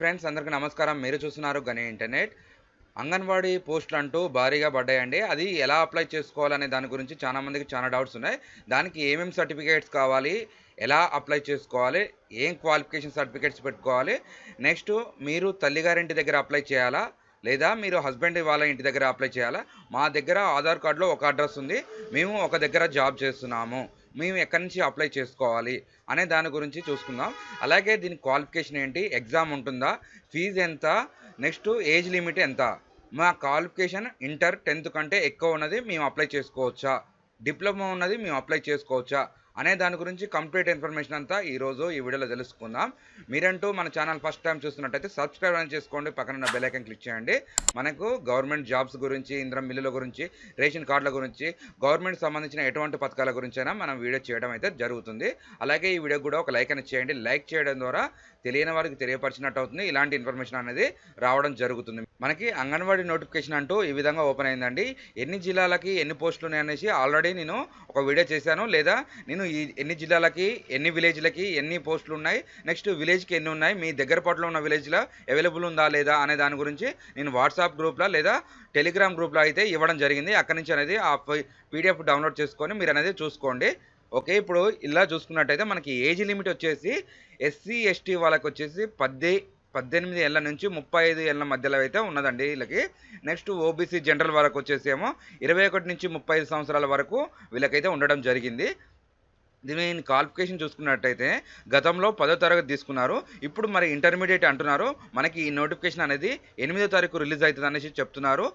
Friends అందరికీ నమస్కారం. మీరు చూస్తున్నారు గని ఇంటర్నెట్. అంగన్వాడీ పోస్టులు అంటూ భారీగా పడ్డాయండి. అది ఎలా అప్లై చేసుకోవాలనే దాని గురించి చాలా మందికి చాలా డౌట్స్ ఉన్నాయి. దానికి ఏమేమి సర్టిఫికేట్స్ కావాలి? ఎలా అప్లై చేసుకోవాలి? ఏం క్వాలిఫికేషన్ సర్టిఫికేట్స్ పెట్టుకోవాలి? నెక్స్ట్ మీరు తల్లిగారింటి దగ్గర అప్లై చేయాలా? లేదా మీరు హస్బెండ్ వాళ్ళ ఇంటి దగ్గర అప్లై చేయాలా? మా దగ్గర ఆధార్ కార్డ్‌లో ఒక అడ్రస్ ఉంది. మేము ఒక దగ్గర జాబ్ చేస్తున్నాము. మేము ఎక్కడి నుంచి అప్లై చేసుకోవాలి? అనే దాని గురించి చూసుకుందాం. అలాగే దీని క్వాలిఫికేషన్ ఏంటి? ఎగ్జామ్ ఉంటుందా? ఫీజ్ ఎంత? నెక్స్ట్ ఏజ్ లిమిట్ ఎంత? మా క్వాలిఫికేషన్ ఇంటర్ 10థ్ కంటే ఎక్కువ ఉన్నది మేము అప్లై చేసుకోవచ్చా? డిప్లొమా ఉన్నది మేము అప్లై చేసుకోవచ్చా? అనే దాని గురించి కంప్లీట్ ఇన్ఫర్మేషన్ అంతా ఈరోజు ఈ వీడియోలో తెలుసుకుందాం. మీరంటూ మన ఛానల్ ఫస్ట్ టైం చూస్తున్నట్టయితే సబ్స్క్రైబ్ అని చేసుకోండి. పక్కన బెల్ ఐకాన్ క్లిక్ చేయండి. మనకు గవర్నమెంట్ జాబ్స్ గురించి, ఇంద్రం మిల్లుల గురించి, రేషన్ కార్డుల గురించి, గవర్నమెంట్ సంబంధించిన ఎటువంటి పథకాల గురించైనా మనం వీడియో చేయడం అయితే జరుగుతుంది. అలాగే ఈ వీడియో కూడా ఒక లైక్ అనేది చేయండి. లైక్ చేయడం ద్వారా తెలియని వారికి తెలియపరిచినట్టు అవుతుంది. ఇలాంటి ఇన్ఫర్మేషన్ అనేది రావడం జరుగుతుంది. మనకి అంగన్వాడీ నోటిఫికేషన్ అంటూ ఈ విధంగా ఓపెన్ అయిందండి. ఎన్ని జిల్లాలకి ఎన్ని పోస్టులు ఉన్నాయనేసి ఆల్రెడీ నేను ఒక వీడియో చేశాను. లేదా నేను ఈ ఎన్ని జిల్లాలకి ఎన్ని విలేజ్లకి ఎన్ని పోస్టులు ఉన్నాయి, నెక్స్ట్ విలేజ్కి ఎన్ని ఉన్నాయి, మీ దగ్గర పాటులో ఉన్న విలేజ్లో అవైలబుల్ ఉందా లేదా అనే దాని గురించి నేను వాట్సాప్ గ్రూప్లో లేదా టెలిగ్రామ్ గ్రూప్లో అయితే ఇవ్వడం జరిగింది. అక్కడి నుంచి అనేది ఆ పీడిఎఫ్ డౌన్లోడ్ చేసుకొని మీరు అనేది చూసుకోండి. ఓకే, ఇప్పుడు ఇలా చూసుకున్నట్టయితే మనకి ఏజ్ లిమిట్ వచ్చేసి ఎస్సీ ఎస్టీ వాళ్ళకి వచ్చేసి 18 ఏళ్ల నుంచి 35 ఏళ్ల మధ్యలో అయితే ఉన్నదండి వీళ్ళకి. నెక్స్ట్ ఓబీసీ జనరల్ వరకు వచ్చేసేమో 21 నుంచి 35 సంవత్సరాల వరకు వీళ్ళకైతే ఉండడం జరిగింది. దీని క్వాలిఫికేషన్ చూసుకున్నట్టయితే గతంలో 10వ తరగతి తీసుకున్నారు. ఇప్పుడు మరి ఇంటర్మీడియట్ అంటున్నారు. మనకి ఈ నోటిఫికేషన్ అనేది 8వ తారీఖు రిలీజ్ అవుతుంది అనేసి చెప్తున్నారు.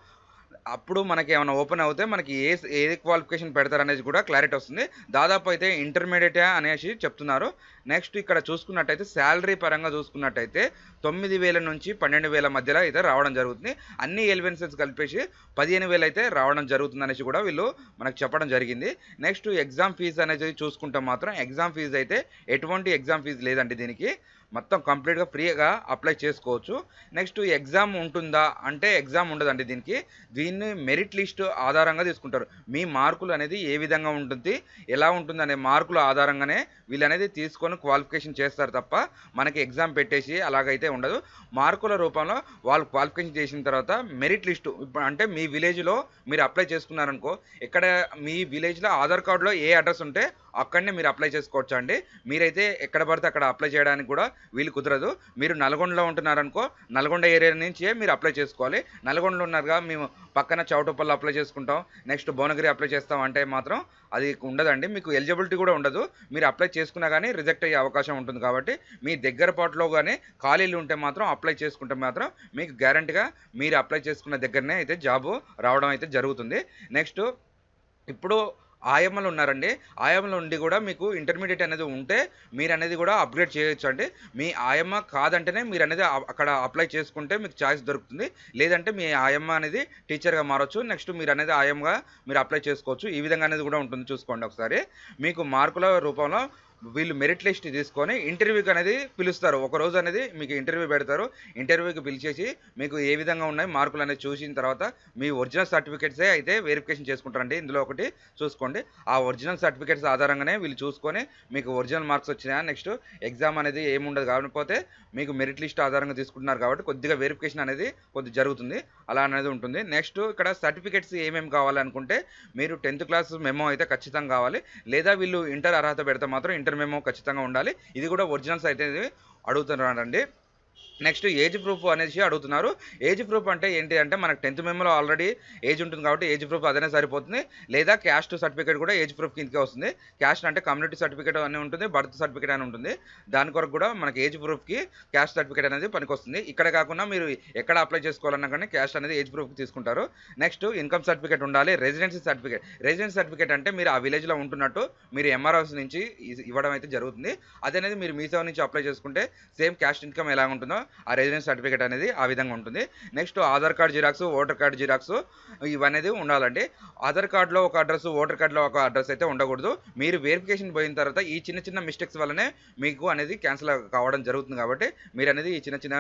అప్పుడు మనకి ఏమైనా ఓపెన్ అవుతే మనకి ఏ క్వాలిఫికేషన్ పెడతారనేది కూడా క్లారిటీ వస్తుంది. దాదాపు అయితే ఇంటర్మీడియటే అనేసి చెప్తున్నారు. నెక్స్ట్ ఇక్కడ చూసుకున్నట్టయితే శాలరీ పరంగా చూసుకున్నట్టయితే 9,000 నుంచి 12,000 మధ్యలో అయితే రావడం జరుగుతుంది. అన్ని ఎలివెన్సెస్ కలిపేసి 15,000 అయితే రావడం జరుగుతుంది అనేసి కూడా వీళ్ళు మనకు చెప్పడం జరిగింది. నెక్స్ట్ ఎగ్జామ్ ఫీజు అనేది చూసుకుంటే మాత్రం ఎగ్జామ్ ఫీజు అయితే ఎటువంటి ఎగ్జామ్ ఫీజు లేదండి. దీనికి మొత్తం కంప్లీట్గా ఫ్రీగా అప్లై చేసుకోవచ్చు. నెక్స్ట్ ఎగ్జామ్ ఉంటుందా అంటే ఎగ్జామ్ ఉండదండి. దీన్ని మెరిట్ లిస్ట్ ఆధారంగా తీసుకుంటారు. మీ మార్కులు అనేది ఏ విధంగా ఉంటుంది, ఎలా ఉంటుంది అనే మార్కుల ఆధారంగానే వీళ్ళు అనేది తీసుకొని క్వాలిఫికేషన్ చేస్తారు తప్ప మనకి ఎగ్జామ్ పెట్టేసి అలాగైతే ఉండదు. మార్కుల రూపంలో వాళ్ళు క్వాలిఫికేషన్ చేసిన తర్వాత మెరిట్ లిస్టు అంటే మీ విలేజ్లో మీరు అప్లై చేసుకున్నారనుకో, ఇక్కడ మీ విలేజ్లో ఆధార్ కార్డులో ఏ అడ్రస్ ఉంటే అక్కడనే మీరు అప్లై చేసుకోవచ్చు అండి. మీరైతే ఎక్కడ పడితే అక్కడ అప్లై చేయడానికి కూడా వీలు కుదరదు. మీరు నల్గొండలో ఉంటున్నారనుకో, నల్గొండ ఏరియా నుంచే మీరు అప్లై చేసుకోవాలి. నల్గొండలో ఉన్నారుగా మేము పక్కన చౌటుప్పల్లో అప్లై చేసుకుంటాం, నెక్స్ట్ భువనగిరి అప్లై చేస్తాం అంటే మాత్రం అది ఉండదండి. మీకు ఎలిజిబిలిటీ కూడా ఉండదు. మీరు అప్లై చేసుకున్నా కానీ రిజెక్ట్ అయ్యే అవకాశం ఉంటుంది. కాబట్టి మీ దగ్గర పాటులో కానీ ఖాళీలు ఉంటే మాత్రం అప్లై చేసుకుంటే మాత్రం మీకు గ్యారంటీగా మీరు అప్లై చేసుకున్న దగ్గరనే అయితే జాబు రావడం అయితే జరుగుతుంది. నెక్స్ట్ ఇప్పుడు ఆయమ్మలు ఉన్నారండి. ఆయమ్మలు ఉండి కూడా మీకు ఇంటర్మీడియట్ అనేది ఉంటే మీరు అనేది కూడా అప్గ్రేడ్ చేయొచ్చు అండి. మీ ఆయమ్మ కాదంటేనే మీరు అనేది అక్కడ అప్లై చేసుకుంటే మీకు ఛాయిస్ దొరుకుతుంది. లేదంటే మీ ఆయమ్మ అనేది టీచర్గా మారొచ్చు. నెక్స్ట్ మీరు అనేది ఆయమ్మగా మీరు అప్లై చేసుకోవచ్చు. ఈ విధంగా అనేది కూడా ఉంటుంది. చూసుకోండి ఒకసారి. మీకు మార్కుల రూపంలో వీళ్ళు మెరిట్ లిస్ట్ తీసుకొని ఇంటర్వ్యూకి అనేది పిలుస్తారు. ఒకరోజు అనేది మీకు ఇంటర్వ్యూ పెడతారు. ఇంటర్వ్యూకి పిలిచేసి మీకు ఏ విధంగా ఉన్నాయి మార్కులు అనేది చూసిన తర్వాత మీ ఒరిజినల్ సర్టిఫికేట్సే అయితే వెరిఫికేషన్ చేసుకుంటారండి. ఇందులో ఒకటి చూసుకోండి. ఆ ఒరిజినల్ సర్టిఫికేట్స్ ఆధారంగానే వీళ్ళు చూసుకొని మీకు ఒరిజినల్ మార్క్స్ వచ్చినాయా, నెక్స్ట్ ఎగ్జామ్ అనేది ఏముండదు. కాకపోతే మీకు మెరిట్ లిస్ట్ ఆధారంగా తీసుకుంటున్నారు కాబట్టి కొద్దిగా వెరిఫికేషన్ అనేది కొద్దిగా జరుగుతుంది. అలా అనేది ఉంటుంది. నెక్స్ట్ ఇక్కడ సర్టిఫికేట్స్ ఏమేమి కావాలనుకుంటే మీరు 10th క్లాస్ మెమో అయితే ఖచ్చితంగా కావాలి. లేదా వీళ్ళు ఇంటర్ అర్హత పెడితే మాత్రం ఇంటర్ మెమో ఖచ్చితంగా ఉండాలి. ఇది కూడా ఒరిజినల్స్ అయితే అడుగుతున్నారండి. నెక్స్ట్ ఏజ్ ప్రూఫ్ అనేసి అడుగుతున్నారు. ఏజ్ ప్రూఫ్ అంటే ఏంటి అంటే మనకు 10th మెమోలో ఆల్రెడీ ఏజ్ ఉంటుంది కాబట్టి ఏజ్ ప్రూఫ్ అదనే సరిపోతుంది. లేదా క్యాస్ట్ సర్టిఫికేట్ కూడా ఏజ్ ప్రూఫ్ కిందకే వస్తుంది. క్యాస్ట్ అంటే కమ్యూనిటీ సర్టిఫికేట్ అని ఉంటుంది, బర్త్ సర్టిఫికేట్ అని ఉంటుంది. దాని కొరకు కూడా మనకి ఏజ్ ప్రూఫ్కి క్యాస్ట్ సర్టిఫికేట్ అనేది పనికొస్తుంది. ఇక్కడ కాకుండా మీరు ఎక్కడ అప్లై చేసుకోవాలన్నా కానీ క్యాస్ట్ అనేది ఏజ్ ప్రూఫ్కి తీసుకుంటారు. నెక్స్ట్ ఇన్కమ్ సర్టిఫికేట్ ఉండాలి. రెసిడెన్సీ సర్టిఫికేట్ అంటే మీరు ఆ విలేజ్లో ఉంటున్నట్టు మీరు ఎంఆర్ఓస్ నుంచి ఇవ్వడం అయితే జరుగుతుంది. అదనేది మీరు మీ సేవ నుంచి అప్లై చేసుకుంటే సేమ్ క్యాస్ట్ ఇన్కమ్ ఎలా ఉంటుందో ఆ రెసిడెన్స్ సర్టిఫికేట్ అనేది ఆ విధంగా ఉంటుంది. Next Aadhaar card xerox, voter card xerox ఇవనేది ఉండాలండి. ఆధార్ కార్డులో ఒక అడ్రస్, ఓటర్ కార్డులో ఒక అడ్రస్ అయితే ఉండకూడదు. మీరు వెరిఫికేషన్ పోయిన తర్వాత ఈ చిన్న చిన్న మిస్టేక్స్ వల్లనే మీకు అనేది క్యాన్సిల్ కావడం జరుగుతుంది. కాబట్టి మీరు అనేది ఈ చిన్న చిన్న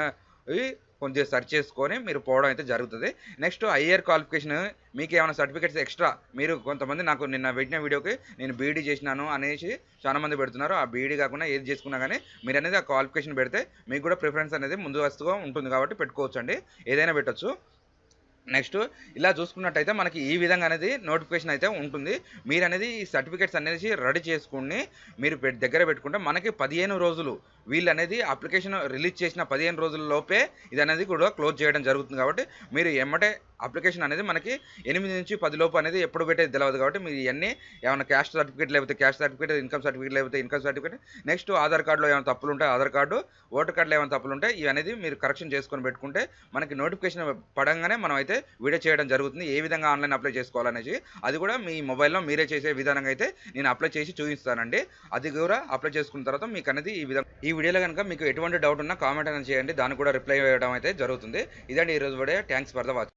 కొంచెం సెర్చ్ చేసుకొని మీరు పోవడం అయితే జరుగుతుంది. నెక్స్ట్ హైయర్ క్వాలిఫికేషన్ మీకేమైనా సర్టిఫికేట్స్ ఎక్స్‌ట్రా మీరు కొంతమంది నాకు నిన్న పెట్టిన వీడియోకి నేను బీఈడీ చేసినాను అనేసి చాలా మంది పెడుతున్నారు. ఆ బీఈడీ కాకుండా ఏది చేసుకున్నా గానీ మీరనేది ఆ క్వాలిఫికేషన్ పెడితే మీకు కూడా ప్రిఫరెన్స్ అనేది ముందస్తుగా ఉంటుంది కాబట్టి పెట్టుకోవచ్చండి. ఏదైనా పెట్టొచ్చు. నెక్స్ట్ ఇలా చూసుకున్నట్టయితే మనకి ఈ విధంగా అనేది నోటిఫికేషన్ అయితే ఉంటుంది. మీరనేది ఈ సర్టిఫికేట్స్ అనేసి రెడీ చేసుకొని మీరు దగ్గర పెట్టుకుంటే మనకి 15 రోజులు వీళ్ళనేది అప్లికేషన్ రిలీజ్ చేసిన 15 రోజుల లోపే ఇదనేది కూడా క్లోజ్ చేయడం జరుగుతుంది. కాబట్టి మీరు ఎమ్మటే అప్లికేషన్ అనేది మనకి 8-10 లోపు అనేది ఎప్పుడు పెట్టేది తెలవదు. కాబట్టి మీరు ఇయన్నీ ఏమైనా క్యాస్ట్ సర్టిఫికేట్ లేకపోతే క్యాస్ట్ సర్టిఫికేట్, ఇన్‌కమ్ సర్టిఫికేట్ లేకపోతే ఇన్‌కమ్ సర్టిఫికేట్, నెక్స్ట్ ఆధార్ కార్డ్‌లో ఏమైనా తప్పులుంటే ఆధార్ కార్డు, ఓటర్ కార్డ్‌లో ఏమైనా తప్పులుంటే ఇవనేది మీరు కరెక్షన్ చేసుకొని పెట్టుకుంటే మనకి నోటిఫికేషన్ పడంగానే మనం అయితే వీడియో చేయడం జరుగుతుంది. ఏ విధంగా ఆన్‌లైన్ అప్లై చేసుకోవాలనేసి అది కూడా మీ మొబైల్‌లో మీరే చేసే విధానంగా అయితే నేను అప్లై చేసి చూపిస్తానండి. అది కూడా అప్లై చేసుకున్న తర్వాత మీకనేది ఈ వీడియోలో గనుక మీకు ఎటువంటి డౌట్ ఉన్నా కామెంట్ అనేది చేయండి. దానికి కూడా రిప్లై ఇవ్వడం అయితే జరుగుతుంది. ఇదండి ఈరోజు video. Thanks for the watching.